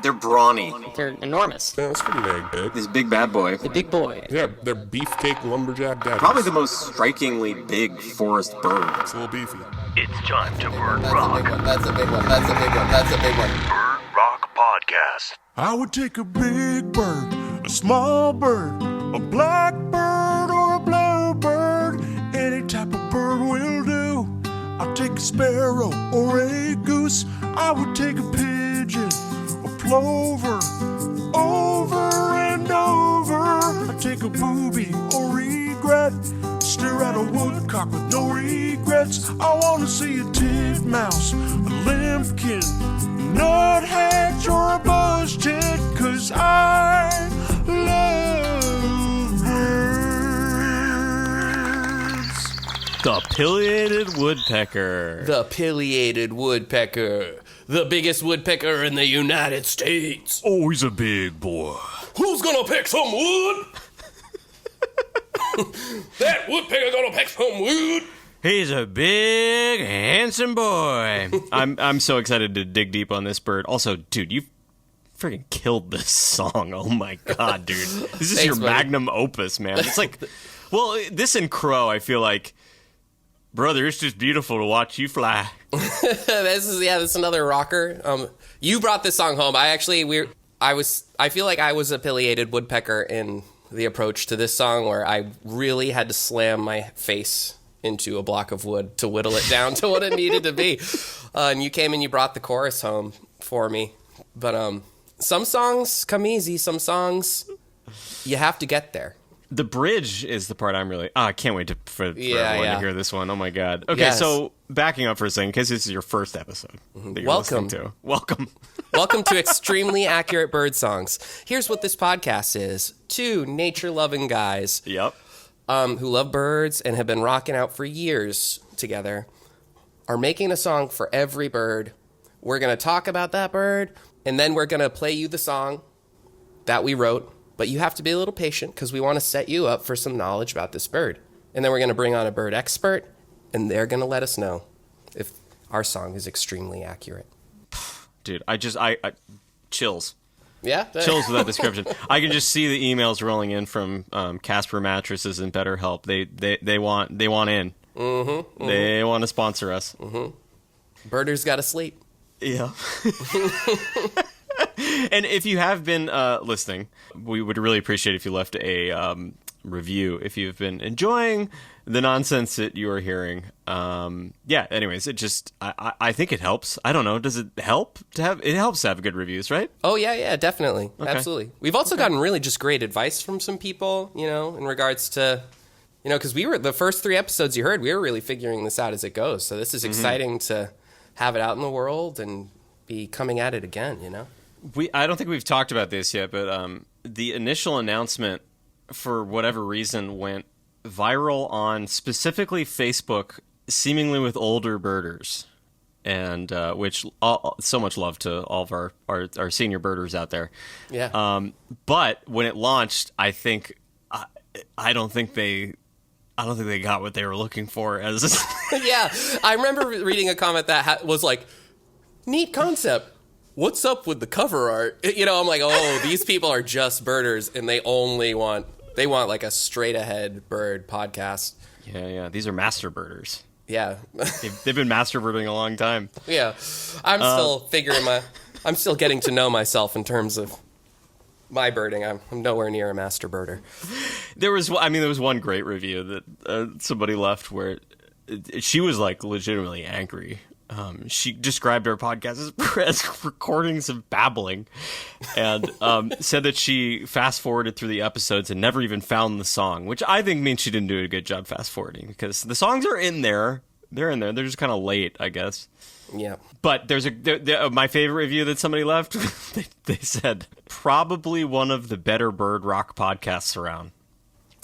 They're brawny. They're enormous. Yeah, that's pretty dang big. This big bad boy. The big boy. Yeah, they're beefcake lumberjack daddies. Probably the most strikingly big forest bird. It's a little beefy. It's time to Bird Rock. That's a big one. That's a big one. That's a big one. Bird Rock Podcast. I would take a big bird, a small bird, a black bird or a blue bird. Any type of bird will do. I'll take a sparrow or a goose. I would take a pigeon, a plover, over and over. I'd take a booby or regret. Stare at a woodcock with no regrets. I want to see a titmouse, a limpkin, nuthatch or a bush tit, 'cause I love birds. The Pileated Woodpecker. The Pileated Woodpecker. The biggest woodpecker in the United States. Oh, he's a big boy. Who's gonna pick some wood? That woodpecker gonna pick some wood. He's a big, handsome boy. I'm so excited to dig deep on this bird. Also, dude, you freaking killed this song. Oh my god, dude. This is your magnum opus, man. It's like, well, this and Crow, I feel like, brother, it's just beautiful to watch you fly. This is another rocker. You brought this song home. I feel like I was a Pileated Woodpecker in the approach to this song, where I really had to slam my face into a block of wood to whittle it down to what it needed to be. And you came and you brought the chorus home for me. But some songs come easy. Some songs you have to get there. The bridge is the part I'm really... I can't wait for everyone to hear this one. Oh, my God. Okay, so backing up for a second, because this is your first episode that you're listening to. Welcome. Welcome to Extremely Accurate Bird Songs. Here's what this podcast is. Two nature-loving guys who love birds and have been rocking out for years together are making a song for every bird. We're going to talk about that bird, and then we're going to play you the song that we wrote. But you have to be a little patient because we want to set you up for some knowledge about this bird. And then we're going to bring on a bird expert, and they're going to let us know if our song is extremely accurate. Dude, I chills. Yeah? Chills with that description. I can just see the emails rolling in from Casper Mattresses and BetterHelp. They want in. Mm-hmm. They want to sponsor us. Mm-hmm. Birders got to sleep. Yeah. And if you have been listening, we would really appreciate if you left a review if you've been enjoying the nonsense that you are hearing. Anyways, it just, I think it helps. I don't know. Does it help to have, it helps to have good reviews, right? Oh, yeah, definitely. Okay. Absolutely. We've also gotten really just great advice from some people, in regards to, because we were, the first 3 episodes you heard, we were really figuring this out as it goes. So this is exciting to have it out in the world and be coming at it again, I don't think we've talked about this yet, but the initial announcement, for whatever reason, went viral on specifically Facebook, seemingly with older birders, and which so much love to all of our senior birders out there. Yeah. But when it launched, I think I don't think they got what they were looking for. As Yeah, I remember reading a comment that was like, "Neat concept. What's up with the cover art?" I'm like, oh, these people are just birders, and they want like a straight ahead bird podcast. Yeah. These are master birders. Yeah. They've been master birding a long time. Yeah. I'm still getting to know myself in terms of my birding. I'm nowhere near a master birder. There was one great review that somebody left where she was like legitimately angry. She described our podcast as recordings of babbling, and said that she fast-forwarded through the episodes and never even found the song, which I think means she didn't do a good job fast-forwarding, because the songs are in there. They're in there. They're just kind of late, I guess. Yeah. But there's my favorite review that somebody left. They said, probably one of the better bird rock podcasts around.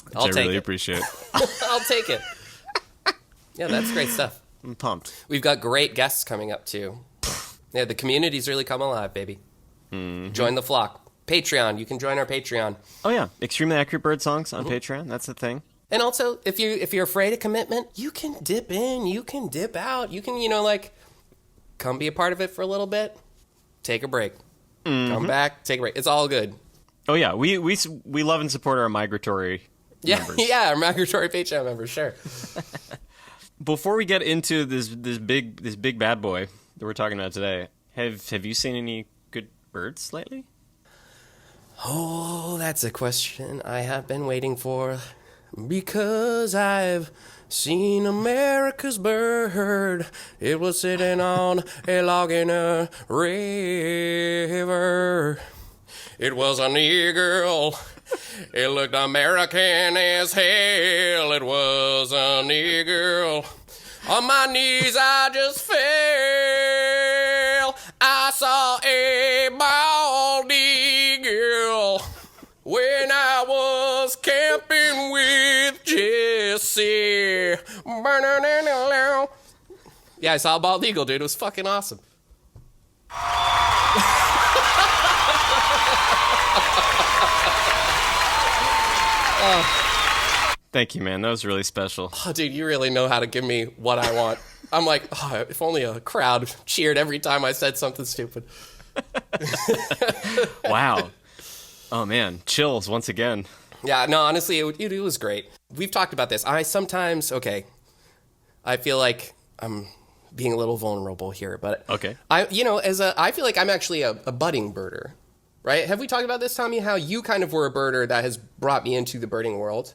Which I really appreciate. I'll take it. Yeah, that's great stuff. I'm pumped. We've got great guests coming up, too. Yeah, the community's really come alive, baby. Mm-hmm. Join the flock. Patreon. You can join our Patreon. Oh, yeah. Extremely Accurate Bird Songs on Patreon. That's the thing. And also, if you're afraid of commitment, you can dip in. You can dip out. You can, come be a part of it for a little bit. Take a break. come back, take a break. It's all good. Oh yeah, we love and support our migratory members. Yeah, our migratory Patreon members, sure. Before we get into this big bad boy that we're talking about today, have you seen any good birds lately? Oh, that's a question I have been waiting for, because I've seen America's bird. It was sitting on a log in a river. It was a Negro. It looked American as hell. It was a Negro. On my knees I just fell. I saw a bald eagle when I was camping with Jesse. Yeah, I saw a bald eagle, dude. It was fucking awesome. Thank you, man. That was really special. Oh, dude, you really know how to give me what I want. I'm like, oh, if only a crowd cheered every time I said something stupid. Wow. Oh, man. Chills once again. Yeah, no, honestly, it was great. We've talked about this. I feel like I'm being a little vulnerable here, but okay. I feel like I'm actually a budding birder, right? Have we talked about this, Tommy, how you kind of were a birder that has brought me into the birding world?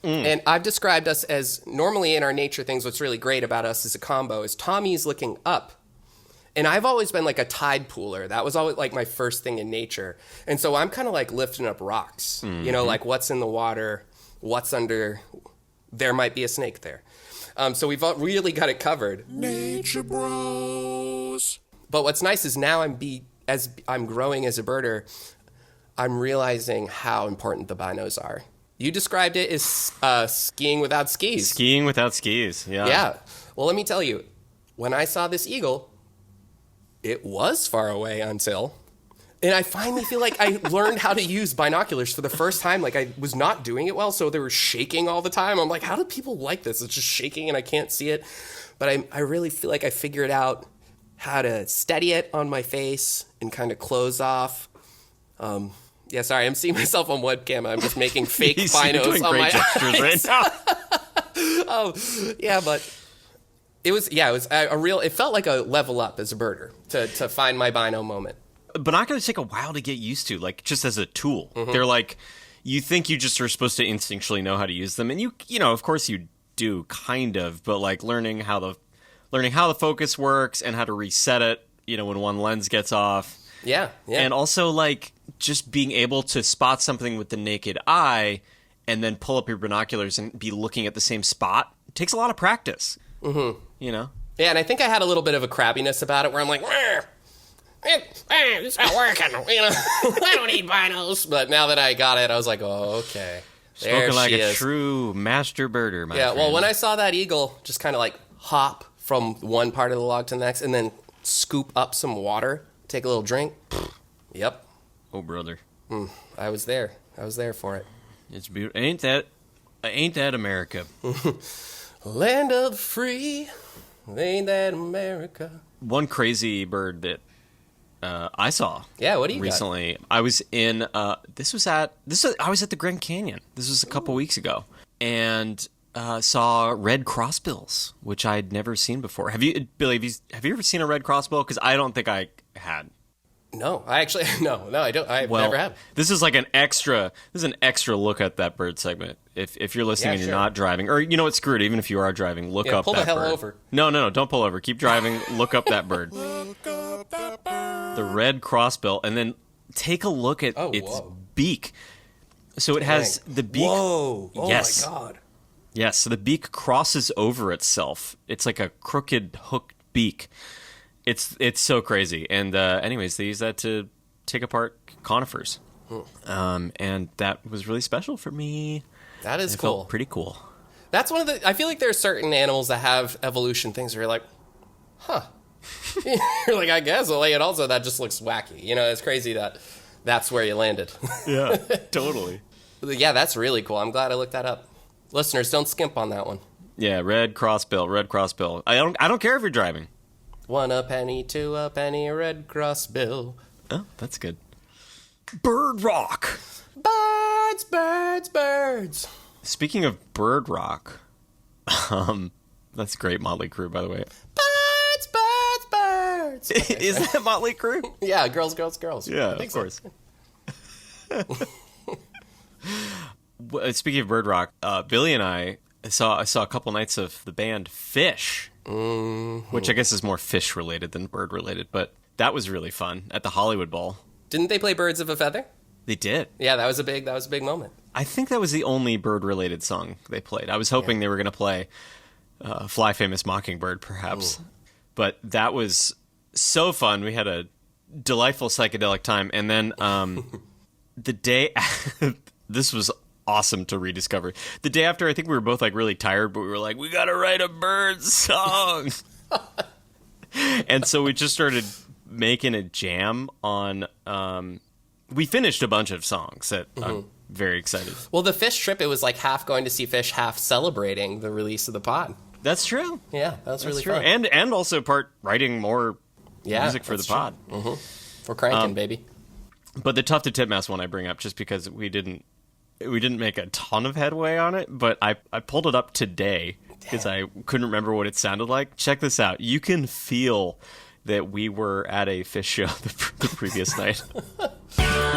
And I've described us as, normally in our nature things, what's really great about us as a combo is Tommy's looking up. And I've always been like a tide pooler. That was always like my first thing in nature. And so I'm kind of like lifting up rocks, like what's in the water, what's under, there might be a snake there. So we've really got it covered. Nature Bros. But what's nice is now as I'm growing as a birder, I'm realizing how important the binos are. You described it as skiing without skis. Skiing without skis, yeah. Yeah. Well, let me tell you, when I saw this eagle, it was far away until... And I finally feel like I learned how to use binoculars for the first time. Like, I was not doing it well, so they were shaking all the time. I'm like, how do people like this? It's just shaking and I can't see it. But I really feel like I figured out how to steady it on my face and kind of close off. Yeah, sorry, I'm seeing myself on webcam. I'm just making fake binos on my eyes. Right now. Oh, yeah, but it was a real. It felt like a level up as a birder to find my bino moment. Binoculars take a while to get used to, like just as a tool. They're like, you think you just are supposed to instinctually know how to use them, and you know, of course you do, kind of, but like learning how the focus works and how to reset it. You know, when one lens gets off. Yeah. And also, like, just being able to spot something with the naked eye and then pull up your binoculars and be looking at the same spot takes a lot of practice. You know? Yeah, and I think I had a little bit of a crabbiness about it where I'm like, it's not working. You know, I don't need binos. But now that I got it, I was like, oh, okay. Spoken like a true master birder, my friend. Well, when I saw that eagle just kind of like hop from one part of the log to the next and then scoop up some water, take a little drink. Yep. Oh, brother. I was there. I was there for it. It's beautiful. Ain't that America? Land of the free. Ain't that America? One crazy bird that I saw. Yeah, what do you recently? Got? I was in. I was at the Grand Canyon. This was a couple weeks ago, and saw red crossbills, which I'd never seen before. Have you, Billy? Have you ever seen a red crossbill? Because I don't think I had. No, I actually no, I don't. I never have. This is like an extra. This is an extra look at that bird segment. If you're listening and you're not driving, or you know what, screw it. Even if you are driving, look up pull that the hell bird. over. No, don't pull over. Keep driving. Look up that bird. Look up that bird. The red crossbill, and then take a look at its beak. So it has the beak. Whoa! Oh yes. My God. Yes. So the beak crosses over itself. It's like a crooked hooked beak. It's so crazy. And anyways, they use that to take apart conifers. And that was really special for me. That is it cool. Felt pretty cool. That's one of the. I feel like there are certain animals that have evolution things where you're like, huh. You're like, I guess. Well, and also that just looks wacky. You know, it's crazy that that's where you landed. Yeah, totally. Yeah, that's really cool. I'm glad I looked that up. Listeners, don't skimp on that one. Yeah, red crossbill. I don't care if you're driving. 1 a penny, 2 a penny, a red crossbill. Oh, that's good. Bird rock. Birds, birds, birds. Speaking of bird rock, that's great Motley Crue, by the way. Birds, birds, birds. Is that Motley Crue? Yeah, girls, girls, girls. Yeah, of course. Speaking of bird rock, Billy and I saw a couple nights of the band Fish, which I guess is more fish related than bird related, but that was really fun at the Hollywood Bowl. Didn't they play Birds of a Feather? They did. Yeah, that was a big moment. I think that was the only bird related song they played. I was hoping they were going to play Fly Famous Mockingbird, perhaps, but that was so fun. We had a delightful psychedelic time, and then the day this was awesome to rediscover. The day after, I think we were both like really tired, but we were like, we gotta write a bird song. And so we just started making a jam on we finished a bunch of songs that I'm very excited. Well, the Fish trip, it was like half going to see Fish, half celebrating the release of the pod. That's true. Yeah, that was really true. fun. And also part writing more music for the pod. We're cranking, baby. But the Tufted Titmouse one I bring up just because we didn't make a ton of headway on it, but I pulled it up today because I couldn't remember what it sounded like. Check this out. You can feel that we were at a Fish show the previous night. Oh, yeah.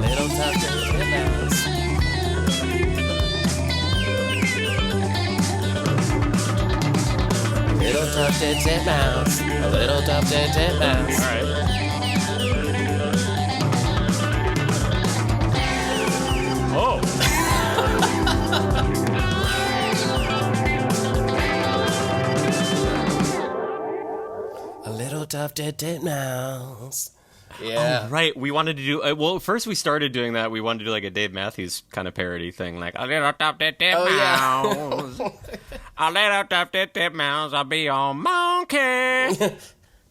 Little Tufted Titmouse. Little Tufted Titmouse. A little Tufted Titmouse. All right. Oh. A little Tufted Titmouse. Yeah. Oh, right. We wanted to do well. First, we started doing that. We wanted to do like a Dave Matthews kind of parody thing, like a little Tufted Titmouse. A little Tufted Titmouse. I'll be your monkey.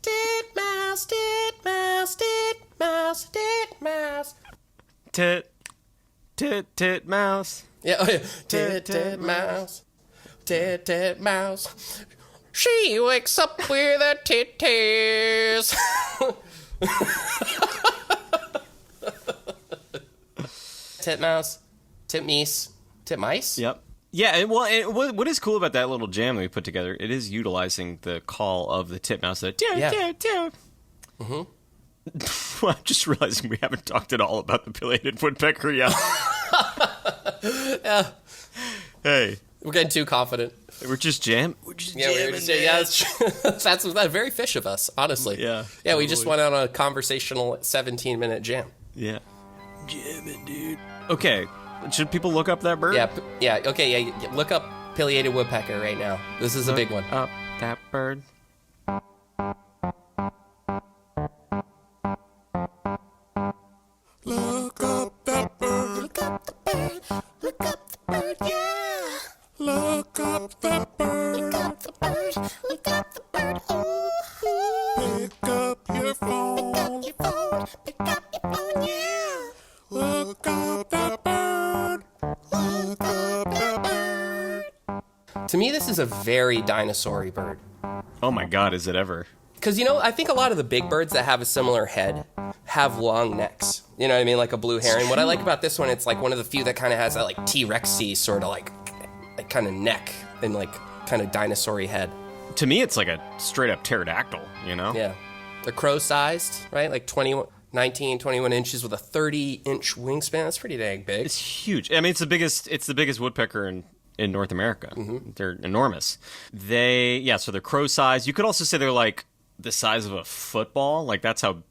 Titmouse, Titmouse, Titmouse, Titmouse. Titmouse. Yeah, oh yeah. Titmouse, Titmouse. She wakes up with her titties. Titmouse, Titmeece, Titmice? Yep. Yeah, and what is cool about that little jam that we put together, it is utilizing the call of the titmouse. I'm just realizing we haven't talked at all about the Pileated Woodpecker yet. Yeah. Hey. We're getting too confident. We're just jamming. That's very Fish of us, honestly. Yeah. Yeah, we just went on a conversational 17-minute jam. Yeah. Jamming, dude. Okay. Should people look up that bird? Yeah. Okay, yeah. Look up Pileated Woodpecker right now. This is a big one. Up that bird. Look up that bird. Look up the bird. Look up the bird, yeah. Look up that bird. Look up the bird. Look up the bird. Ooh. Pick up your phone. Pick up your phone. Pick up your phone, yeah. Look up that bird. Look up that bird. To me, this is a very dinosaur-y bird. Oh my God, is it ever? Because, I think a lot of the big birds that have a similar head have long necks. You know what I mean? Like a blue heron. What I like about this one, it's like one of the few that kind of has that like T-Rex-y sort of like kind of neck and like kind of dinosaur-y head. To me, it's like a straight-up pterodactyl, you know? Yeah. They're crow-sized, right? Like 19, 21 inches with a 30-inch wingspan. That's pretty dang big. It's huge. I mean, it's the biggest woodpecker in North America. Mm-hmm. They're enormous. So they're crow-sized. You could also say they're like the size of a football. Like that's how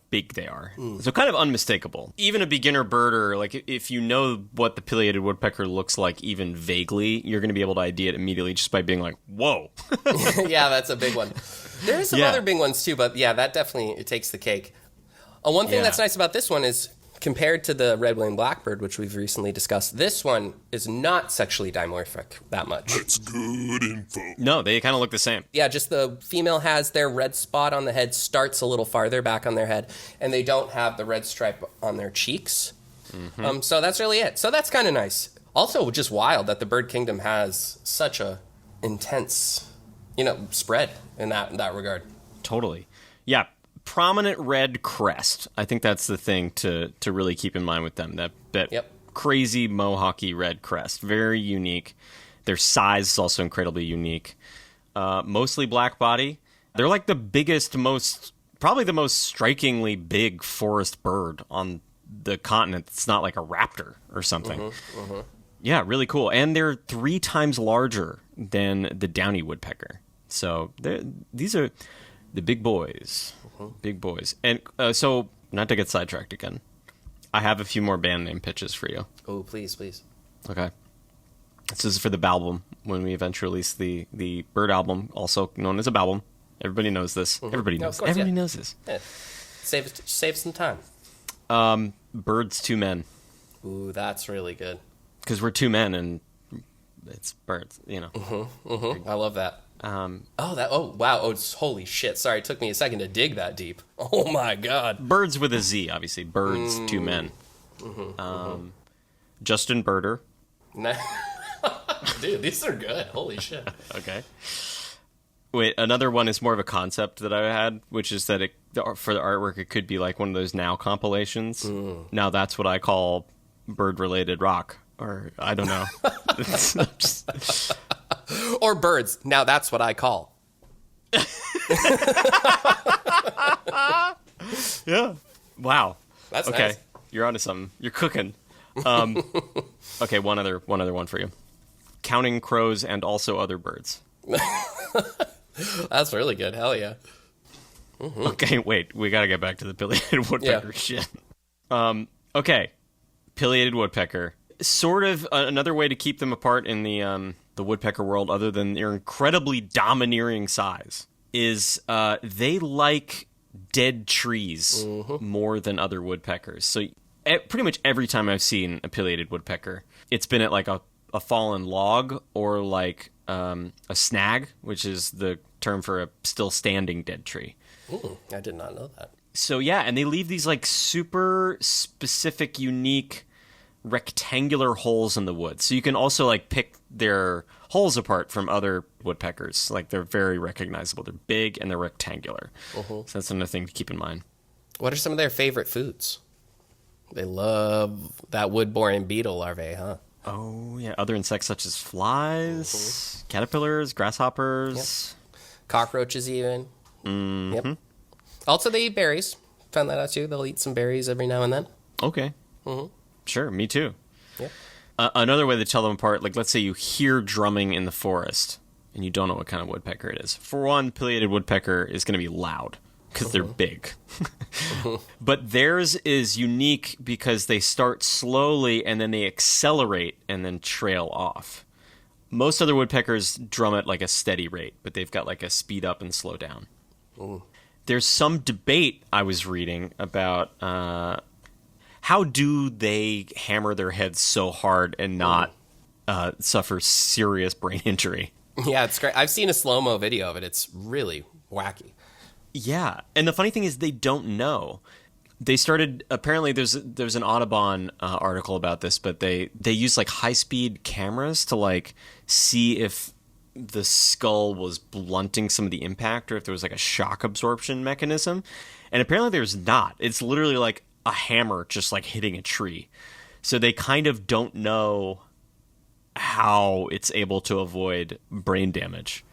big they are. So kind of unmistakable. Even a beginner birder, like if you know what the Pileated Woodpecker looks like even vaguely, you're going to be able to ID it immediately just by being like, whoa. Yeah, that's a big one. There's some other big ones too, but yeah, that definitely it takes the cake. One thing that's nice about this one is compared to the red-winged blackbird, which we've recently discussed, this one is not sexually dimorphic that much. That's good info. No, they kind of look the same. Yeah, just the female has their red spot on the head, starts a little farther back on their head, and they don't have the red stripe on their cheeks. Mm-hmm. So that's really it. So that's kind of nice. Also, just wild that the bird kingdom has such a intense, spread in that regard. Totally. Yeah. Prominent red crest. I think that's the thing to really keep in mind with them. That Yep. crazy mohawky red crest. Very unique. Their size is also incredibly unique. Mostly black body. They're like the biggest, probably the most strikingly big forest bird on the continent. It's not like a raptor or something. Yeah, really cool. And they're 3 times larger than the downy woodpecker. So these are the big boys. Big boys. And so, not to get sidetracked again, I have a few more band name pitches for you. Oh, please. Okay. This is for the Balbum, when we eventually release the Bird album, also known as a Balbum. Everybody knows this. Everybody knows. Of course, Everybody yeah. knows this. Yeah. Save some time. Birds, 2 men. Ooh, that's really good. Because we're 2 men and it's birds, I love that. Holy shit. Sorry, it took me a second to dig that deep. Oh my god. Birds with a Z, obviously. Birds, 2 men. Justin Birder. Dude, these are good. Holy shit. Okay. Wait, another one is more of a concept that I had, which is that for the artwork, it could be like one of those Now compilations. Now that's what I call bird-related rock. Or, I don't know. Or birds. Now that's what I call. Yeah. Wow. That's okay. nice. You're onto something. You're cooking. Okay, one other one for you. Counting crows and also other birds. That's really good. Hell yeah. Okay, wait. We got to get back to the pileated woodpecker shit. Okay. Pileated woodpecker. Sort of another way to keep them apart in the woodpecker world, other than their incredibly domineering size, is they like dead trees more than other woodpeckers. So pretty much every time I've seen a pileated woodpecker, it's been at like a fallen log or like a snag, which is the term for a still standing dead tree. Ooh, I did not know that. So yeah, and they leave these like super specific, unique rectangular holes in the wood. So you can also like pick their holes apart from other woodpeckers. Like they're very recognizable. They're big and they're rectangular. So that's another thing to keep in mind. What are some of their favorite foods? They love that wood-boring beetle larvae, huh? Oh yeah, other insects such as flies, caterpillars, grasshoppers, cockroaches even. Yep. Also, they eat berries. Found that out too. They'll eat some berries every now and then. Okay. Sure, me too. Yep. Another way to tell them apart, like let's say you hear drumming in the forest and you don't know what kind of woodpecker it is. For one, pileated woodpecker is going to be loud because they're big. But theirs is unique because they start slowly and then they accelerate and then trail off. Most other woodpeckers drum at like a steady rate, but they've got like a speed up and slow down. There's some debate I was reading about how do they hammer their heads so hard and not suffer serious brain injury? Yeah, it's great. I've seen a slow-mo video of it. It's really wacky. Yeah, and the funny thing is they don't know. They started, apparently there's an Audubon article about this, but they use like high-speed cameras to like see if the skull was blunting some of the impact or if there was like a shock absorption mechanism. And apparently there's not. It's literally like a hammer just like hitting a tree. So they kind of don't know how it's able to avoid brain damage.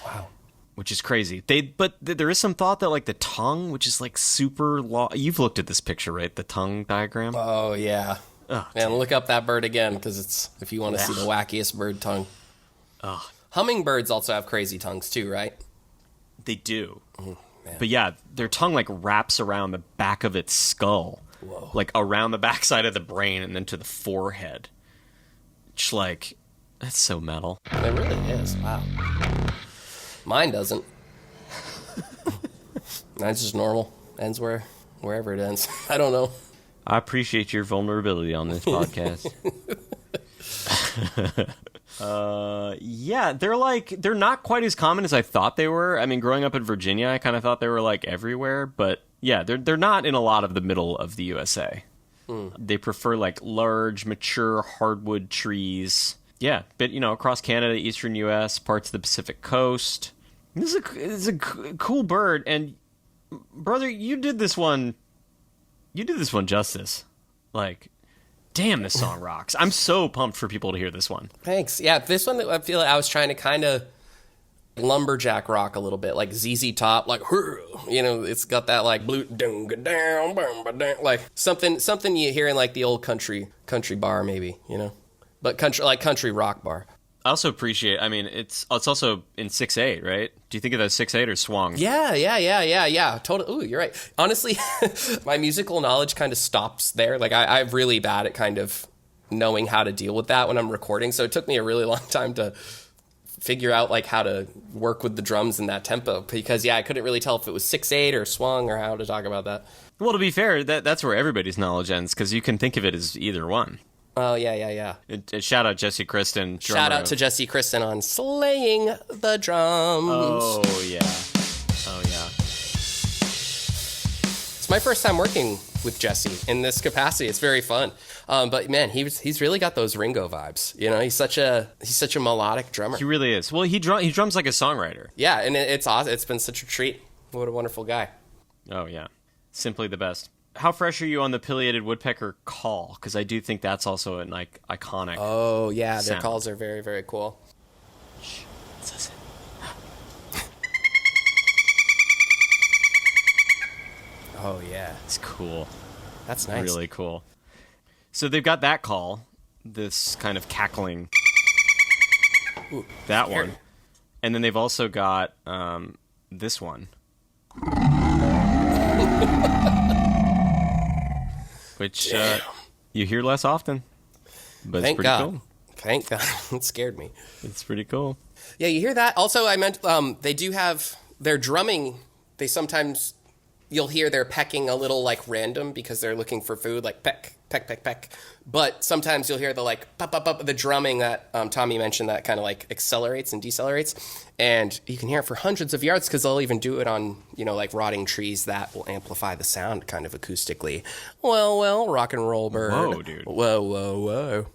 Wow. Which is crazy. But there is some thought that like the tongue, which is like super long. You've looked at this picture, right? The tongue diagram. Oh yeah. And look up that bird again because it's if you want to see the wackiest bird tongue. Hummingbirds also have crazy tongues too, right? They do. But yeah, their tongue like wraps around the back of its skull. Whoa. Like around the backside of the brain and then to the forehead. It's like, that's so metal. It really is. Wow. Mine doesn't. Mine's just normal. Ends wherever it ends. I don't know. I appreciate your vulnerability on this podcast. Yeah, they're not quite as common as I thought they were. I mean, growing up in Virginia, I kind of thought they were like everywhere, but yeah, they're not in a lot of the middle of the USA. They prefer like large, mature hardwood trees. Yeah, but across Canada, eastern U.S., parts of the Pacific Coast. This is a cool bird, and brother, you did this one justice. Like, damn, this song rocks. I'm so pumped for people to hear this one. Thanks. Yeah, this one, I feel like I was trying to kind of lumberjack rock a little bit, like ZZ Top, like, it's got that like blue down, like something you hear in like the old country bar maybe, but country rock bar. I also appreciate, it's also in 6/8, right? Do you think of that 6/8 or swung? Yeah. Totally. Ooh, you're right. Honestly, my musical knowledge kind of stops there. Like, I'm really bad at kind of knowing how to deal with that when I'm recording. So it took me a really long time to figure out, like, how to work with the drums in that tempo. Because, I couldn't really tell if it was 6/8 or swung or how to talk about that. Well, to be fair, that's where everybody's knowledge ends, because you can think of it as either one. Oh, yeah. Shout out Jesse Kristen. Shout out to Jesse Kristen on slaying the drums. Oh, yeah. It's my first time working with Jesse in this capacity. It's very fun. But man, he's really got those Ringo vibes. He's such a melodic drummer. He really is. Well, he drums like a songwriter. Yeah, and it's awesome. It's been such a treat. What a wonderful guy. Oh, yeah. Simply the best. How fresh are you on the Pileated WoodPecker call? Because I do think that's also an iconic. Oh, yeah. Their sound. calls are very, very cool. Shh. Let's listen. Oh, yeah. It's cool. That's nice. Really cool. So they've got that call, this kind of cackling. Ooh, that one. And then they've also got this one. Which you hear less often, but it's pretty cool. Thank God. It scared me. It's pretty cool. Yeah, you hear that? Also, I meant they do have their drumming. They sometimes, you'll hear they're pecking a little like random because they're looking for food, like peck, peck, peck, peck. But sometimes you'll hear the like pop, pop, pop, the drumming that Tommy mentioned that kind of like accelerates and decelerates. And you can hear it for hundreds of yards because they'll even do it on, like rotting trees that will amplify the sound kind of acoustically. Well, rock and roll bird. Whoa, dude. Whoa.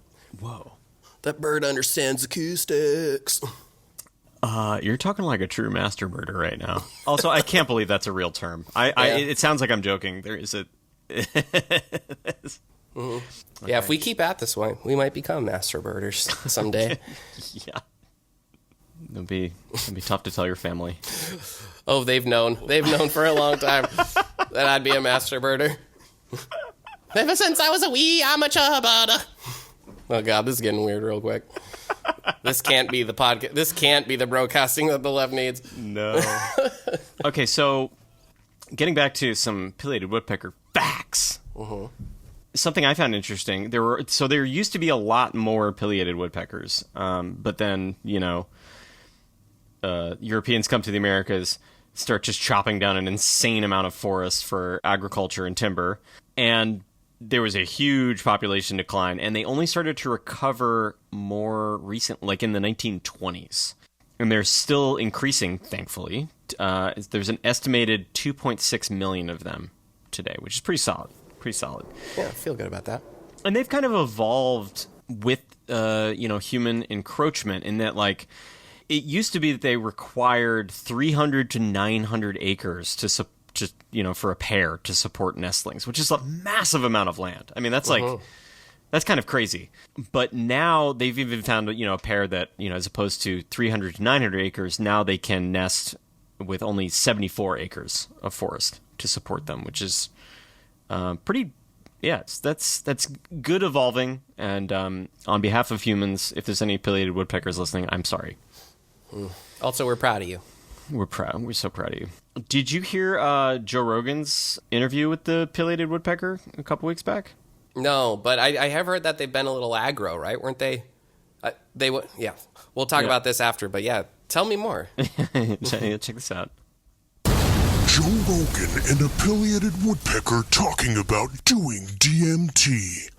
That bird understands acoustics. You're talking like a true master birder right now. Also, I can't believe that's a real term. It sounds like I'm joking. There is a... Mm-hmm. Yeah, if we keep at this way, we might become master birders someday. Yeah. It'll be tough to tell your family. Oh, they've known for a long time that I'd be a master birder. Ever since I was a wee amateur birder. Oh God, this is getting weird real quick. This can't be the podcast. This can't be the broadcasting that the left needs. No. Okay, so getting back to some Pileated WoodPecker facts. Mm-hmm. Something I found interesting. There used to be a lot more Pileated woodpeckers, but then Europeans come to the Americas, start just chopping down an insane amount of forests for agriculture and timber, and there was a huge population decline, and they only started to recover more recent, like in the 1920s. And they're still increasing, thankfully. There's an estimated 2.6 million of them today, which is pretty solid. Yeah, I feel good about that. And they've kind of evolved with, human encroachment in that, like, it used to be that they required 300 to 900 acres for a pair to support nestlings, which is a massive amount of land. I mean, that's that's kind of crazy. But now they've even found, a pair that, as opposed to 300 to 900 acres, now they can nest with only 74 acres of forest to support them, which is pretty, that's good evolving. And on behalf of humans, if there's any Pileated woodpeckers listening, I'm sorry. Also, we're proud of you. We're proud. We're so proud of you. Did you hear Joe Rogan's interview with the Pileated woodpecker a couple weeks back? No, but I have heard that they've been a little aggro, right? Weren't they? Yeah. We'll talk about this after, but yeah, tell me more. Check this out. Joe Rogan and a Pileated woodpecker talking about doing DMT.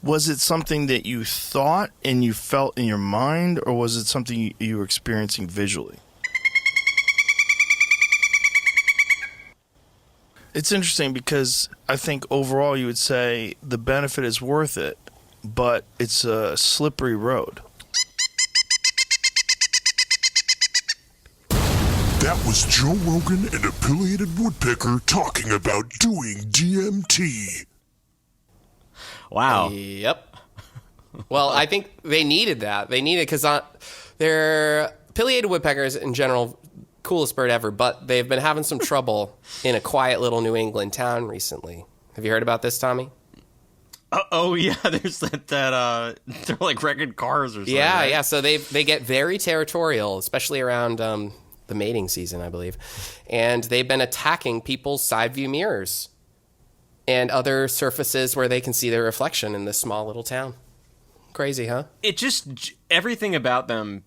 Was it something that you thought and you felt in your mind, or was it something you were experiencing visually? It's interesting because I think overall you would say the benefit is worth it, but it's a slippery road. That was Joe Rogan and a Pileated Woodpecker talking about doing DMT. Wow. Yep. Well, I think they needed that. They needed because they're Pileated woodpeckers in general, coolest bird ever, but they've been having some trouble in a quiet little New England town recently. Have you heard about this, Tommy? Oh yeah, there's that they're like wrecking cars or something. Yeah, right? yeah. So they get very territorial, especially around the mating season, I believe, and they've been attacking people's side view mirrors and other surfaces where they can see their reflection in this small little town. Crazy, huh? It just everything about them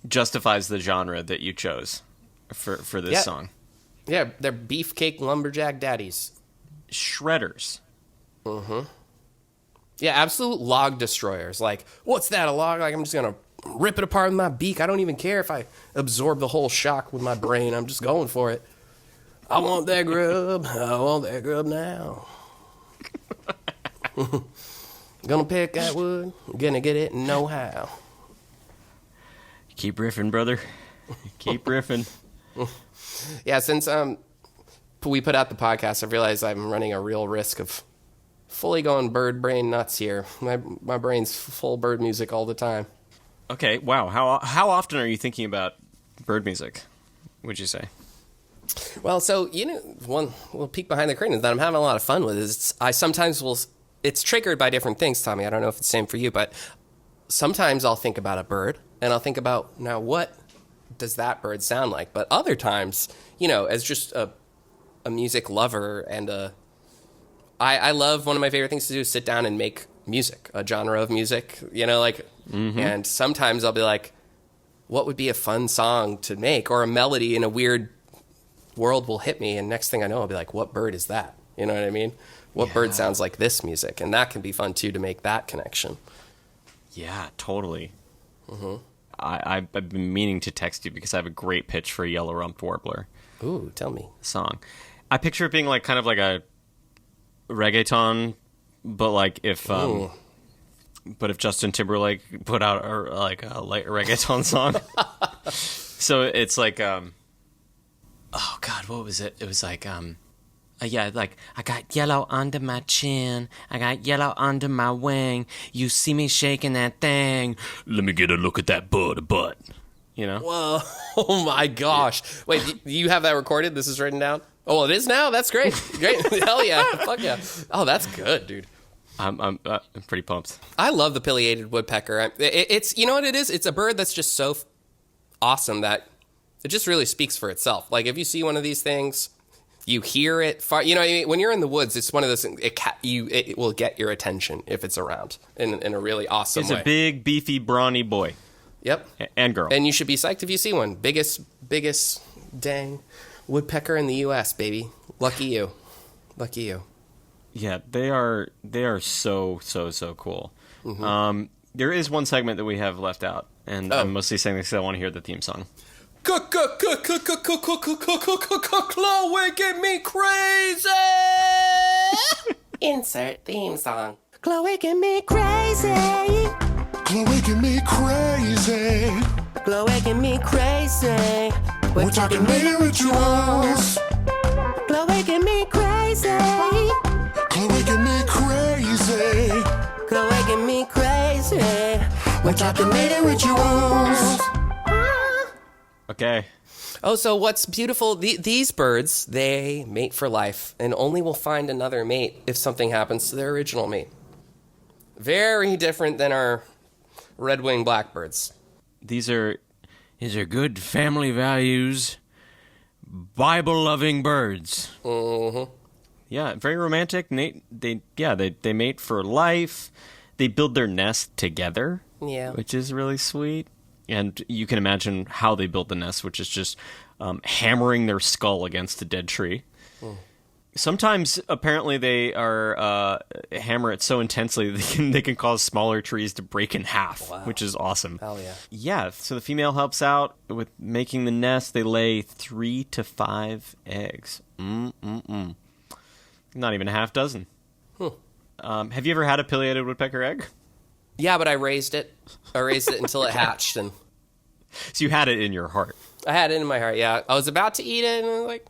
justifies the genre that you chose for this song. Yeah, they're beefcake lumberjack daddies. Shredders. Mm-hmm. Yeah, absolute log destroyers. Like, what's that, a log? Like, I'm just going to rip it apart with my beak. I don't even care if I absorb the whole shock with my brain. I'm just going for it. I want that grub. I want that grub now. Gonna pick that wood. Gonna get it and know how. Keep riffing, brother. Keep riffing. Yeah, since we put out the podcast, I've realized I'm running a real risk of fully going bird brain nuts here. My brain's full bird music all the time. Okay, wow. How often are you thinking about bird music, would you say? Well, so, one little peek behind the curtain that I'm having a lot of fun with is I sometimes will... It's triggered by different things, Tommy. I don't know if it's the same for you, but sometimes I'll think about a bird, and I'll think about, now, what does that bird sound like? But other times, as just a music lover and I love, one of my favorite things to do is sit down and make music, a genre of music, and sometimes I'll be like, what would be a fun song to make? Or a melody in a weird world will hit me, and next thing I know, I'll be like, what bird is that? You know what I mean? What bird sounds like this music? And that can be fun, too, to make that connection. Yeah, totally. Mm-hmm. I've been meaning to text you because I have a great pitch for a yellow-rumped warbler. Ooh, tell me. Song. I picture it being kind of like a reggaeton, but if Justin Timberlake put out a light reggaeton song. So it's like, oh God, what was it? It was like, I got yellow under my chin, I got yellow under my wing, you see me shaking that thing, let me get a look at that butt. Whoa, oh my gosh. Wait, do you have that recorded? This is written down? Oh, it is now? That's great. Great. Hell yeah. Fuck yeah. Oh, that's good, dude. I'm pretty pumped. I love the Pileated woodpecker. It's you know what it is? It's a bird that's just so awesome that it just really speaks for itself. Like, if you see one of these things, you hear it far. When you're in the woods, it's one of those things. It will get your attention if it's around in a really awesome way. It's a big, beefy, brawny boy. Yep. And girl. And you should be psyched if you see one. Biggest dang woodpecker in the U.S., baby. Lucky you. Lucky you. Yeah, they are so cool. Mm-hmm. There is one segment that we have left out, and I'm mostly saying this because I want to hear the theme song. Chloe, get me crazy. Insert theme song. Chloe, get me crazy. Chloe, get me crazy. Chloe, get me crazy. We're talking lady rituals. Chloe, get me crazy. Chloe, get me crazy. Chloe, get me crazy. We're talking lady rituals. Okay. Oh, so what's beautiful, these birds, they mate for life and only will find another mate if something happens to their original mate. Very different than our red-winged blackbirds. These are good family values, Bible-loving birds. Mm-hmm. Yeah, very romantic. They mate for life. They build their nest together, which is really sweet. And you can imagine how they built the nest, which is just hammering their skull against a dead tree. Mm. Sometimes, apparently, they are hammer it so intensely they can cause smaller trees to break in half, which is awesome. Hell yeah. Yeah, so the female helps out with making the nest. They lay 3 to 5 eggs. Not even a half dozen. Have you ever had a pileated woodpecker egg? Yeah, but I raised it. I raised it until it hatched, and so you had it in your heart. I had it in my heart, yeah. I was about to eat it, and I was like,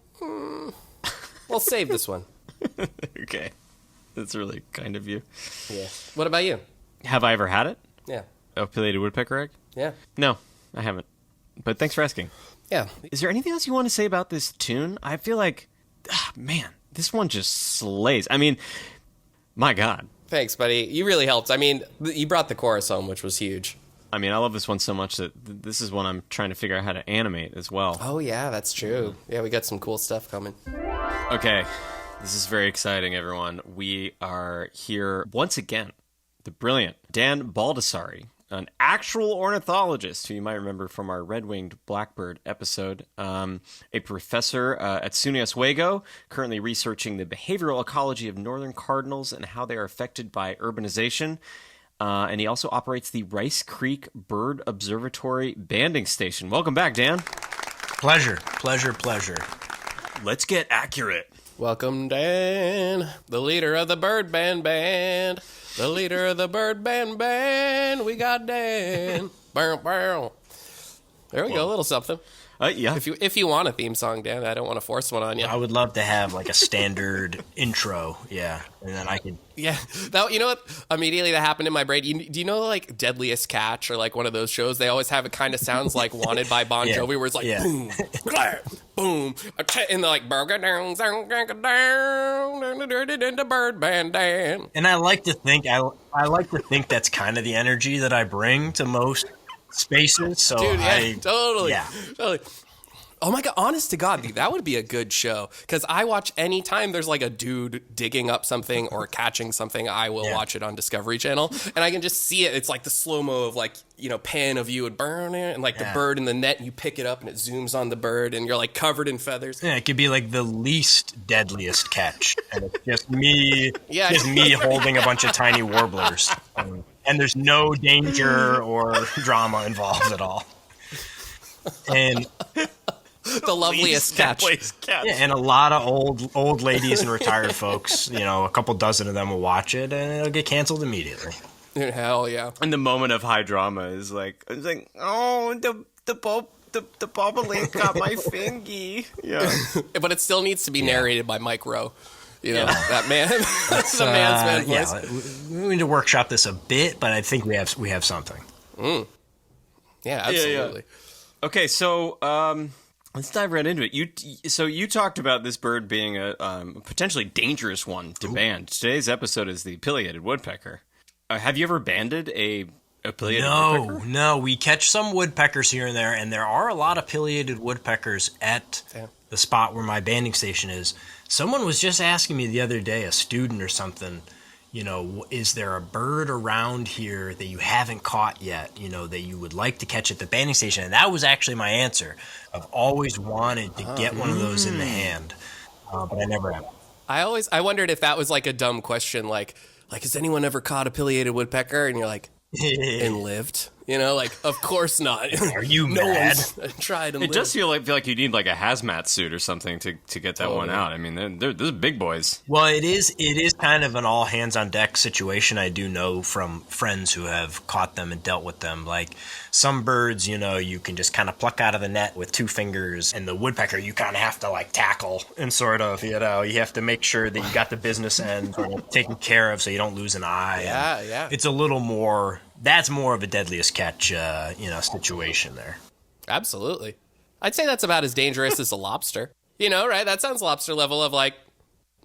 we'll save this one. Okay. That's really kind of you. Yeah. What about you? Have I ever had it? Yeah. A pileated woodpecker egg? Yeah. No, I haven't. But thanks for asking. Yeah. Is there anything else you want to say about this tune? I feel like, man, this one just slays. I mean, my God. Thanks, buddy. You really helped. I mean, you brought the chorus home, which was huge. I mean, I love this one so much that this is one I'm trying to figure out how to animate as well. Oh, yeah, that's true. Yeah, we got some cool stuff coming. Okay, this is very exciting, everyone. We are here once again. The brilliant Dan Baldessari, an actual ornithologist who you might remember from our red-winged blackbird episode, a professor at SUNY Oswego, currently researching the behavioral ecology of northern cardinals and how they are affected by urbanization. And he also operates the Rice Creek Bird Observatory banding station. Welcome back, Dan. Pleasure. Let's get accurate. Welcome, Dan, the leader of the bird band. The leader of the bird band. We got Dan. Bow, bow. There we go, a little something. Yeah. If you want a theme song, Dan, I don't want to force one on you. I would love to have like a standard intro, yeah, and then I could. Yeah, that, you know what? Immediately that happened in my brain. Do you know like Deadliest Catch or like one of those shows? They always have it kind of sounds like Wanted by Bon Jovi, where it's like boom, blah, boom, and they're like burger down, the bird band Dan. And I like to think that's kind of the energy that I bring to most spaces. So Dude, yeah, totally. Oh my God, honest to God, dude, that would be a good show. Because I watch anytime there's like a dude digging up something or catching something, I will watch it on Discovery Channel. And I can just see it. It's like the slow-mo of like, you know, pan of you would burn it and like the bird in the net, and you pick it up and it zooms on the bird and you're like covered in feathers. Yeah, it could be like the least deadliest catch. And it's just me, me holding a bunch of tiny warblers. And there's no danger or drama involved at all. And the loveliest catch. Yeah, and a lot of old ladies and retired folks, you know, a couple dozen of them will watch it and it'll get canceled immediately. Hell yeah. And the moment of high drama is like, oh, the bobolink got my fingy. Yeah. But it still needs to be narrated by Mike Rowe. You know, that man, the man's man voice. We need to workshop this a bit, but I think we have something. Yeah, absolutely. Yeah. Okay, so let's dive right into it. You talked about this bird being a potentially dangerous one to band. Today's episode is the pileated woodpecker. Have you ever banded a pileated woodpecker? No. We catch some woodpeckers here and there are a lot of pileated woodpeckers at the spot where my banding station is. Someone was just asking me the other day, a student or something, you know, is there a bird around here that you haven't caught yet, you know, that you would like to catch at the banding station? And that was actually my answer. I've always wanted to get one of those in the hand, but I never have. I wondered if that was like a dumb question, like has anyone ever caught a pileated woodpecker? And you're like, and lived? You know, like, of course not. Are you mad? Tried and It does feel like you need like a hazmat suit or something to get that one out. I mean, they're big boys. Well, it is kind of an all hands on deck situation. I do know from friends who have caught them and dealt with them. Like some birds, you know, you can just kind of pluck out of the net with 2 fingers, and the woodpecker you kind of have to like tackle and sort of, you know, you have to make sure that you got the business end taken care of so you don't lose an eye. Yeah. It's a little more. That's more of a deadliest catch, situation there. Absolutely. I'd say that's about as dangerous as a lobster. You know, right? That sounds lobster level of like,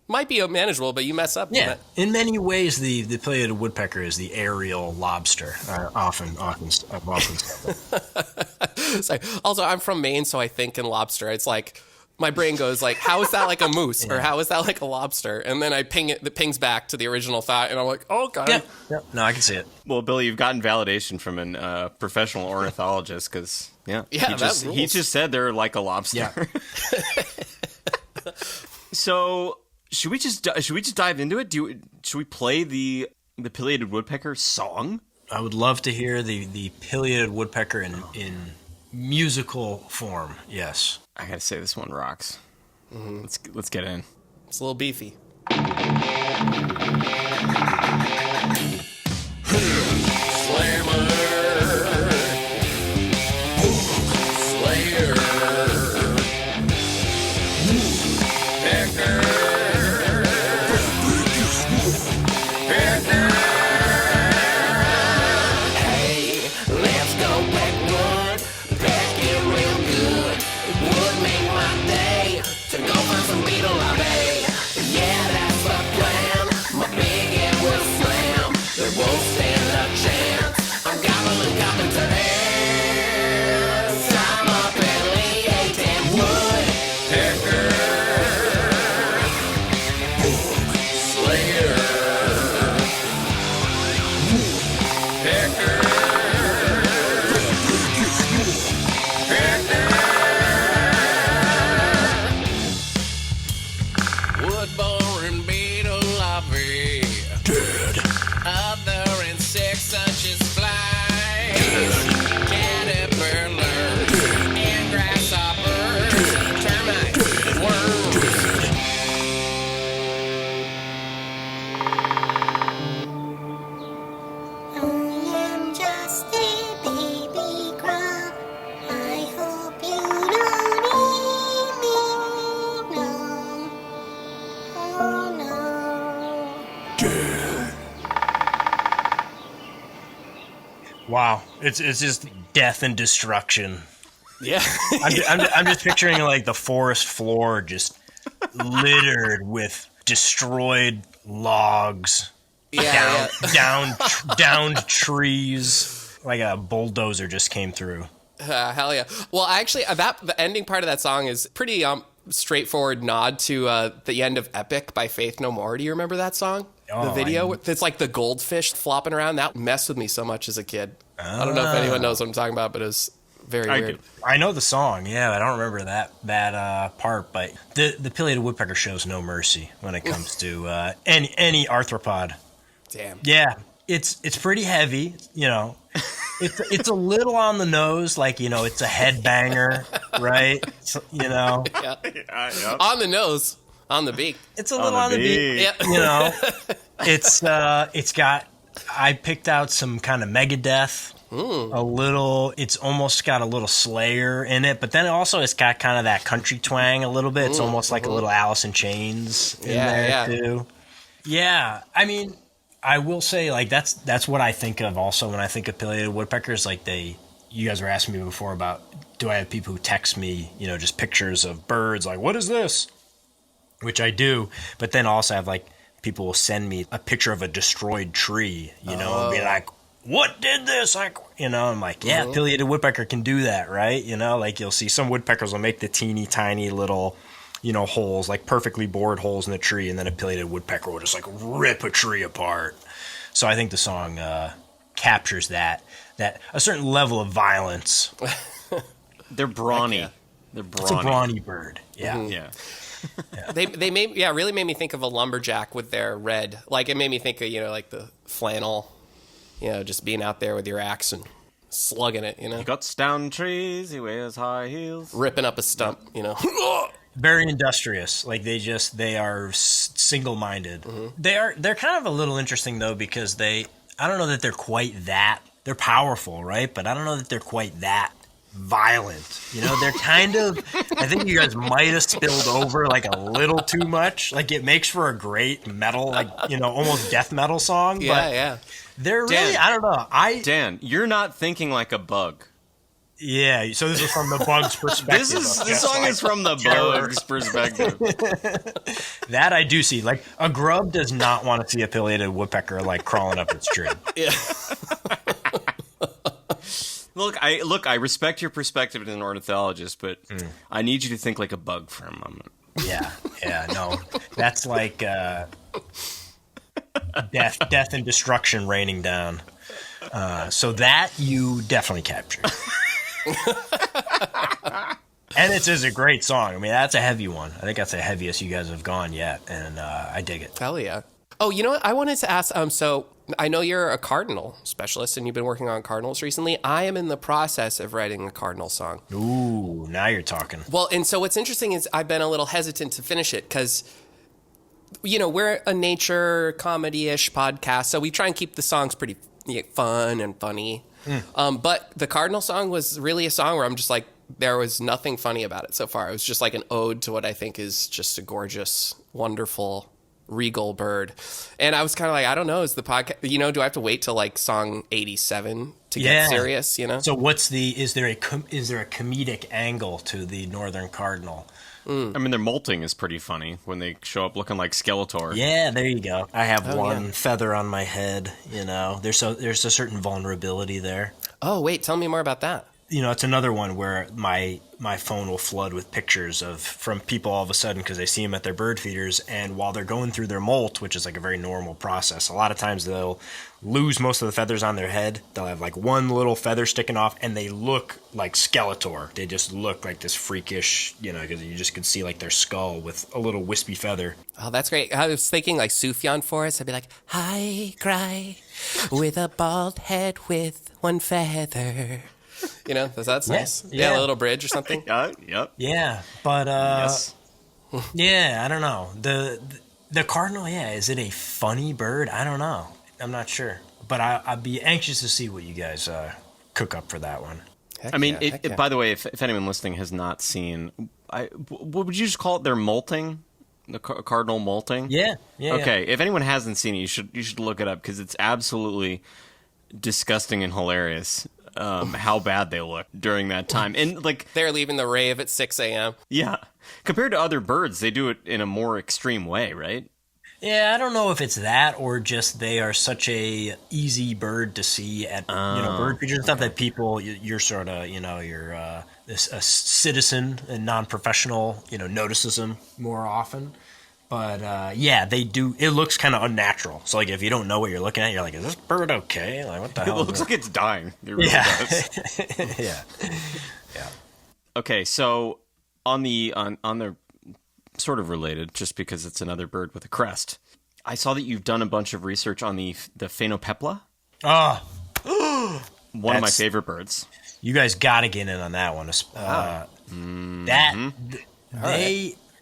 might be manageable, but you mess up. Yeah. In many ways, the pileated woodpecker is the aerial lobster. I've often said that. So, also, I'm from Maine, so I think in lobster. It's like, my brain goes like, how is that like a moose? Or how is that like a lobster? And then I pings back to the original thought, and I'm like, oh, God. Yeah. No, I can see it. Well, Billy, you've gotten validation from a professional ornithologist because, he just said they're like a lobster. Yeah. So should we just dive into it? Should we play the pileated woodpecker song? I would love to hear the pileated woodpecker in musical form. Yes. I gotta say, this one rocks. Mm-hmm. Let's get in. It's a little beefy. Slammer, Slayer. Wow, it's just death and destruction. Yeah. I'm just picturing like the forest floor just littered with destroyed logs, Yeah. downed trees. Like a bulldozer just came through. Hell yeah. Well, actually, the ending part of that song is pretty straightforward nod to the end of Epic by Faith No More. Do you remember that song? Oh, the video? It's like the goldfish flopping around. That messed with me so much as a kid. I don't know if anyone knows what I'm talking about, but it was very weird. I know the song, yeah, I don't remember that part, but the Pileated Woodpecker shows no mercy when it comes to any arthropod. Damn. Yeah, it's pretty heavy, you know. It's a little on the nose, like, you know, it's a headbanger, right? So, you know, On the nose, on the beak. it's a little on the beat. Yeah. You know, it's got. I picked out some kind of Megadeth. A little, it's almost got a little Slayer in it, but then also it's got kind of that country twang a little bit. It's almost like a little Alice in Chains in there too. Yeah, I mean, I will say like that's what I think of also when I think of Pileated Woodpeckers. Like you guys were asking me before about do I have people who text me, you know, just pictures of birds, like what is this? Which I do, but then also have like people will send me a picture of a destroyed tree, you know, and be like, what did this? Like, you know, I'm like, yeah, Pileated Woodpecker can do that, right? You know, like you'll see some woodpeckers will make the teeny tiny little, you know, holes, like perfectly bored holes in the tree, and then a Pileated Woodpecker will just like rip a tree apart. So I think the song captures that a certain level of violence. They're brawny. They're brawny. It's a brawny bird. Yeah. Yeah. They really made me think of a lumberjack with their red. Like it made me think of, you know, like the flannel, you know, just being out there with your axe and slugging it, you know. He cuts down trees, he wears high heels. Ripping up a stump, you know. Very industrious. Like they are single-minded. They're kind of a little interesting though, because I don't know that they're quite that. They're powerful, right? But I don't know that they're quite that violent. You know, they're kind of, I think you guys might have spilled over like a little too much. Like it makes for a great metal, like, you know, almost death metal song. Yeah. They're really, I don't know. Dan, you're not thinking like a bug. Yeah, so this is from the bug's perspective. This song is from the bug's perspective. That I do see. Like a grub does not want to see a Pileated Woodpecker like crawling up its tree. Yeah. Look, I respect your perspective as an ornithologist, but I need you to think like a bug for a moment. Yeah, no. That's like death and destruction raining down. So that you definitely captured. And it is a great song. I mean, that's a heavy one. I think that's the heaviest you guys have gone yet, and I dig it. Hell yeah. Oh, you know what? I wanted to ask, so I know you're a cardinal specialist and you've been working on cardinals recently. I am in the process of writing a cardinal song. Ooh, now you're talking. Well, and so what's interesting is I've been a little hesitant to finish it because, you know, we're a nature comedy-ish podcast, so we try and keep the songs pretty fun and funny. But the cardinal song was really a song where I'm just like, there was nothing funny about it so far. It was just like an ode to what I think is just a gorgeous, wonderful, regal bird. And I was kind of like, I don't know, is the podcast, you know, do I have to wait till like song 87 to get serious, you know? So is there a comedic angle to the Northern Cardinal? I mean, their molting is pretty funny when they show up looking like Skeletor. Yeah, there you go. I have one feather on my head, you know. There's a certain vulnerability there. Oh, wait, tell me more about that. You know, it's another one where my phone will flood with pictures from people all of a sudden because they see them at their bird feeders, and while they're going through their molt, which is like a very normal process, a lot of times they'll lose most of the feathers on their head. They'll have like one little feather sticking off, and they look like Skeletor. They just look like this freakish, you know, because you just can see like their skull with a little wispy feather. Oh, that's great. I was thinking like Sufjan Forest. I'd be like, I cry with a bald head with one feather. You know, that's nice. Yeah, a little bridge or something. Yep. Yeah, but yes. Yeah, I don't know. The cardinal, is it a funny bird? I don't know. I'm not sure, but I'd be anxious to see what you guys cook up for that one. I mean, by the way, if anyone listening has not seen, what would you just call it? Their molting, the cardinal molting. Yeah. Okay, if anyone hasn't seen it, you should look it up because it's absolutely. disgusting and hilarious. How bad they look during that time. And like They're leaving the rave at 6 a.m. Yeah. Compared to other birds, they do it in a more extreme way, right? Yeah, I don't know if it's that or just they are such a easy bird to see at bird feeders and stuff that people you're sort of you're a citizen and non-professional notices them more often. But yeah, they do. It looks kind of unnatural. So like if you don't know what you're looking at, you're like, is this bird okay? Like what the hell? It looks like it's dying. It really does. Yeah. Okay, so on the sort of related, just because it's another bird with a crest. I saw that you've done a bunch of research on the Phainopepla. Oh, one of my favorite birds. You guys got to get in on that one.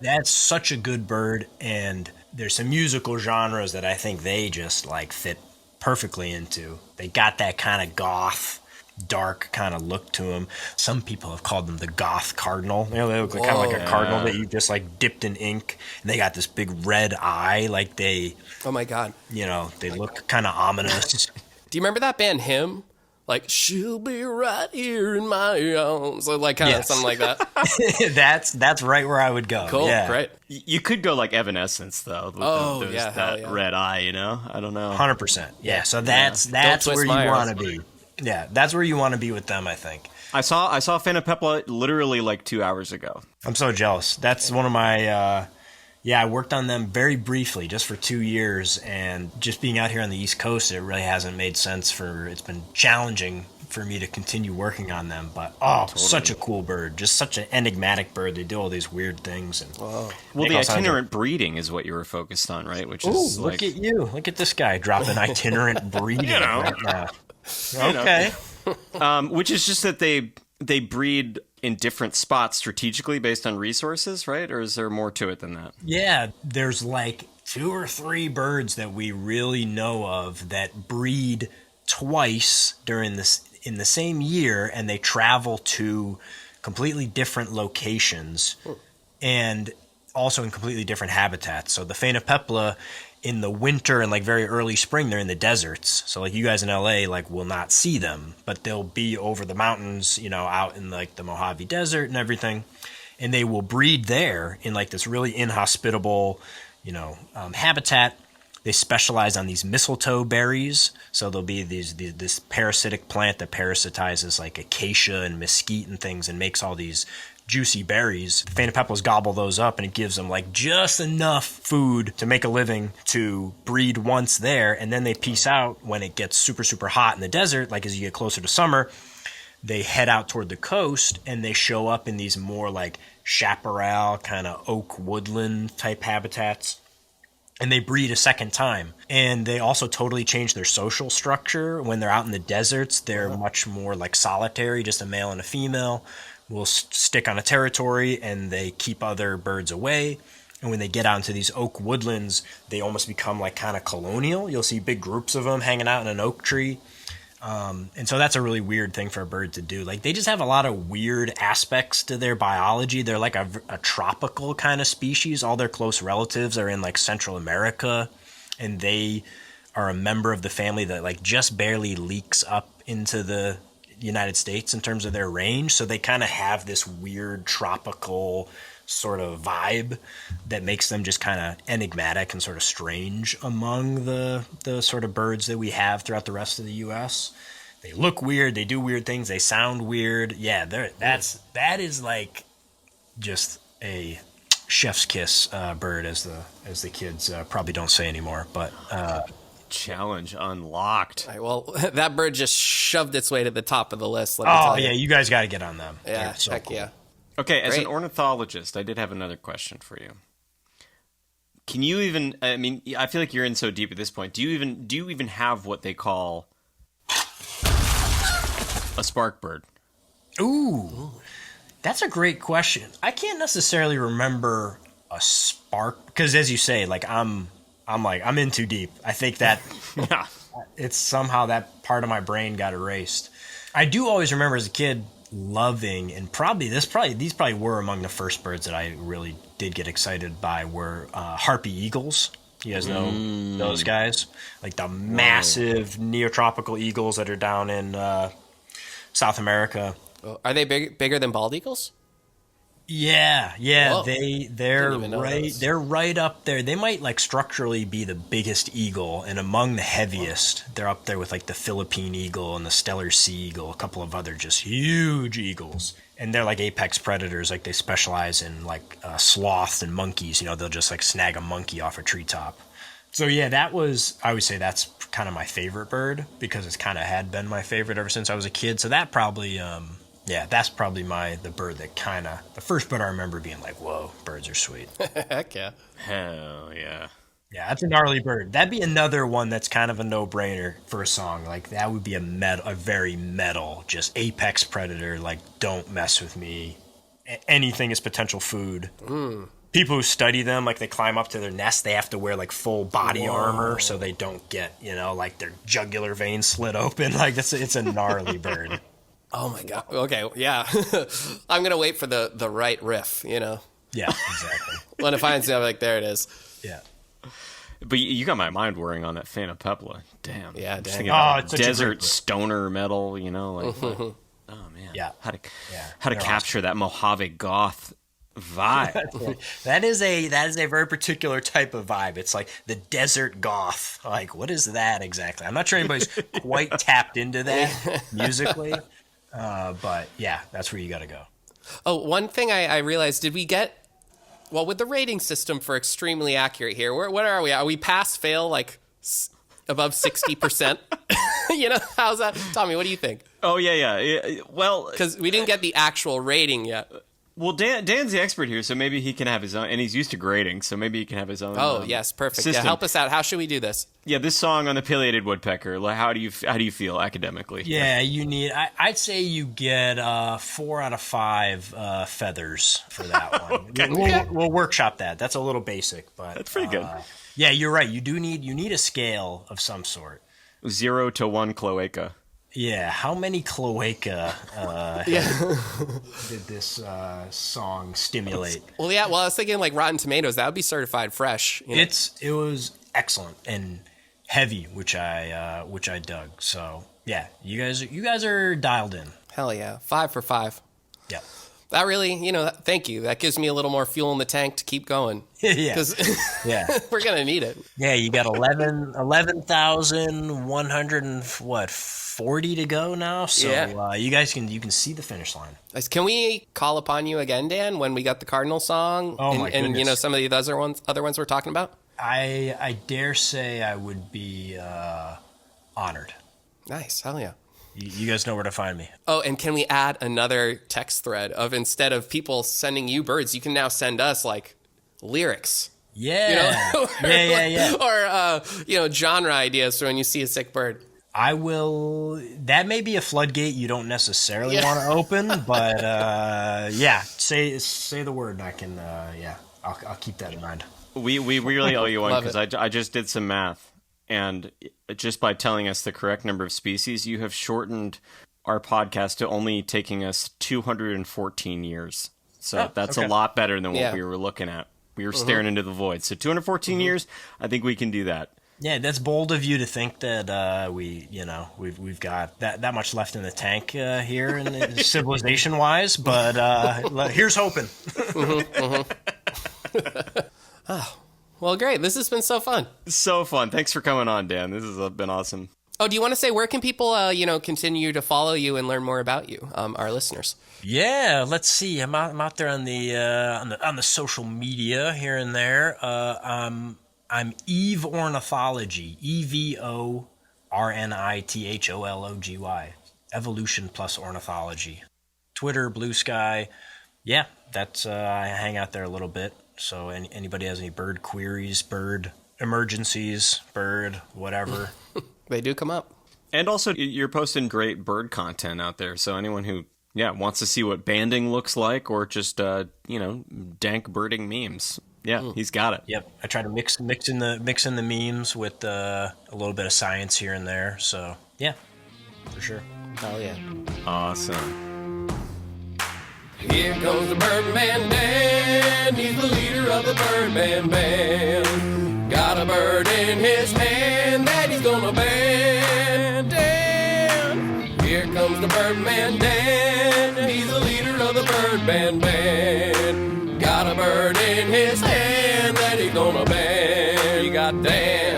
That's such a good bird, and there's some musical genres that I think they just like fit perfectly into. They got that kind of goth, dark kind of look to them. Some people have called them the goth cardinal. They look kind of like a cardinal that you just like dipped in ink, and they got this big red eye. Like they, oh my god, they look kind of ominous. Do you remember that band Him? Like, she'll be right here in my arms. So like kind of something like that. That's right where I would go. Cool, yeah. Great. You could go like Evanescence though. With that red eye, I don't know. 100%. Yeah. So that's where you want to be. Yeah, that's where you want to be with them, I think. I saw Phainopepla literally like 2 hours ago. I'm so jealous. That's one of my I worked on them very briefly, just for 2 years, and just being out here on the East Coast, it really hasn't made sense it's been challenging for me to continue working on them, but such a cool bird, just such an enigmatic bird. They do all these weird things. And well, the itinerant breeding is what you were focused on, right? Which is look at you. Look at this guy dropping itinerant breeding right now. Okay. Which is just that they breed in different spots strategically based on resources, right? Or is there more to it than that? Yeah, there's like 2 or 3 birds that we really know of that breed twice in the same year, and they travel to completely different locations and also in completely different habitats. So the Phainopepla in the winter and like very early spring, they're in the deserts. So like you guys in LA like will not see them, but they'll be over the mountains, out in like the Mojave Desert and everything. And they will breed there in like this really inhospitable, habitat. They specialize on these mistletoe berries. So there'll be this parasitic plant that parasitizes like acacia and mesquite and things and makes all these juicy berries. The Phainopeplas gobble those up, and it gives them like just enough food to make a living to breed once there, and then they peace out when it gets super, super hot in the desert. Like as you get closer to summer, they head out toward the coast, and they show up in these more like chaparral, kind of oak woodland type habitats. And they breed a second time. And they also totally change their social structure. When they're out in the deserts, they're much more like solitary, just a male and a female will stick on a territory, and they keep other birds away. And when they get out into these oak woodlands, they almost become like kind of colonial. You'll see big groups of them hanging out in an oak tree. And so that's a really weird thing for a bird to do. Like they just have a lot of weird aspects to their biology. They're like a tropical kind of species. All their close relatives are in like Central America, and they are a member of the family that like just barely leaks up into the United States in terms of their range. So they kind of have this weird tropical sort of vibe that makes them just kind of enigmatic and sort of strange among the sort of birds that we have throughout the rest of the U.S. They look weird. They do weird things. They sound weird. Yeah, that is like just a chef's kiss bird, as the kids probably don't say anymore. But challenge unlocked. All right, well, that bird just shoved its way to the top of the list. Let me tell you. You guys got to get on them. Yeah, so heck cool. yeah. Okay, as Great. an ornithologist, I did have another question for you. Can you even? I mean, I feel like you're in so deep at this point. Do you even have what they call a spark bird? Ooh, that's a great question. I can't necessarily remember a spark because, as you say, like I'm in too deep. I think that it's somehow that part of my brain got erased. I do always remember as a kid loving, and these probably were among the first birds that I really did get excited by, were harpy eagles. You guys know those guys? Like the massive neotropical eagles that are down in South America. Are they bigger than bald eagles? Yeah, Whoa. they're Didn't even know right this. they're right up there. They might like structurally be the biggest eagle and among the heaviest. They're up there with like the Philippine eagle and the Stellar sea eagle, a couple of other just huge eagles. And they're like apex predators. Like they specialize in like sloths and monkeys. You know, they'll just like snag a monkey off a treetop. So yeah, I would say that's kind of my favorite bird because it's kind of had been my favorite ever since I was a kid. So that probably, that's probably the bird that the first bird I remember being like, whoa, birds are sweet. Heck yeah. Hell yeah. Yeah, that's a gnarly bird. That'd be another one that's kind of a no-brainer for a song. Like that would be a very metal, just apex predator. Like don't mess with me. Anything is potential food. People who study them, like they climb up to their nest, they have to wear like full body armor so they don't get, like their jugular veins slit open. Like it's a gnarly bird. Oh my god. Okay, yeah. I'm gonna wait for the right riff. Yeah, exactly. When it finds me, I'm like, there it is. Yeah. But you got my mind whirring on that Fan of Pepla. Damn. Yeah, I'm just dang. thinking about it's such a great desert book. stoner metal, like oh man. Yeah. How to they're capture that Mojave goth vibe. That is a very particular type of vibe. It's like the desert goth. Like, what is that exactly? I'm not sure anybody's quite tapped into that musically. But yeah, that's where you got to go. Oh, one thing I realized, did we get, well, with the rating system for extremely accurate here, what are we? Are we pass, fail, like above 60%? How's that? Tommy, what do you think? Oh, yeah. Well, Because we didn't get the actual rating yet. well, Dan's the expert here, so maybe he can have his own, and he's used to grading, so maybe he can have his own. Oh, yes, perfect. system. Yeah, help us out. How should we do this? Yeah, this song on the Pileated Woodpecker. Like, how do you feel academically? Yeah, you need. I'd say you get 4 out of 5 feathers for that one. We'll workshop that. That's a little basic, but That's pretty good. Yeah, you're right. You need a scale of some sort. 0 to 1 cloaca. Yeah, how many cloaca did this song stimulate? Well, yeah, I was thinking like Rotten Tomatoes. That would be certified fresh. It was excellent and heavy, which I dug. So yeah, you guys are dialed in. Hell yeah. 5 for 5. Yeah. That really, thank you. That gives me a little more fuel in the tank to keep going. Yeah. Because Yeah. we're going to need it. Yeah, you got 11,140 to go now. So Yeah. you guys you can see the finish line. Can we call upon you again, Dan, when we got the Cardinal song? Oh, my and goodness. some of the other ones we're talking about? I dare say I would be honored. Nice. Hell yeah. You guys know where to find me. Oh, and can we add another text thread of, instead of people sending you birds, you can now send us like lyrics. Yeah. Or, Yeah. Or, genre ideas for when you see a sick bird. I will. That may be a floodgate you don't necessarily want to open, but say the word, and I can. I'll keep that in mind. We really owe you one Love because I just did some math, and just by telling us the correct number of species, you have shortened our podcast to only taking us 214 years. So that's okay. a lot better than what Yeah. we were looking at. We were staring into the void. So 214 years, I think we can do that. Yeah, that's bold of you to think that we've got that much left in the tank here, in civilization wise. But here's hoping. Well, great. This has been so fun. So fun. Thanks for coming on, Dan. This has been awesome. Oh, do you want to say where can people, continue to follow you and learn more about you, our listeners? Yeah, let's see. I'm out there on the social media here and there. I'm Eve Ornithology, EVORNITHOLOGY, Evolution plus Ornithology. Twitter, Blue Sky. Yeah, that's I hang out there a little bit. So anybody has any bird queries, bird emergencies, bird whatever. They do come up. And also, you're posting great bird content out there. So anyone who wants to see what banding looks like, or just dank birding memes. Yeah, he's got it. Yep, I try to mix in the memes with a little bit of science here and there. So yeah, for sure. Hell yeah. Awesome. Here comes the Birdman Dan. He's the leader of the Birdman band. Got got a bird in his hand that he's gonna band. Dan, here comes the Birdman Dan. He's the leader of the Birdman band. Got a bird in his hand that he's gonna band. You got Dan.